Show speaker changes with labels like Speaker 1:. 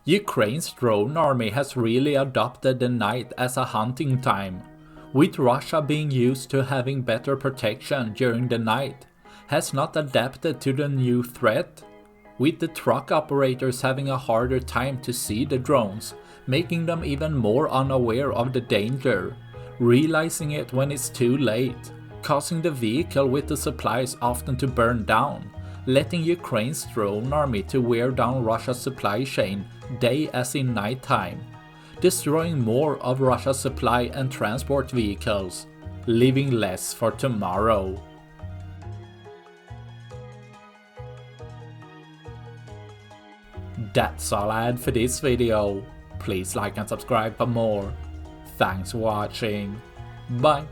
Speaker 1: Ukraine's drone army has really adopted the night as a hunting time, with Russia being used to having better protection during the night, has not adapted to the new threat, with the truck operators having a harder time to see the drones, making them even more unaware of the danger, realizing it when it's too late, causing the vehicle with the supplies often to burn down, letting Ukraine's drone army to wear down Russia's supply chain day as in nighttime, destroying more of Russia's supply and transport vehicles, leaving less for tomorrow. That's all I had for this video. Please like and subscribe for more. Thanks for watching. Bye.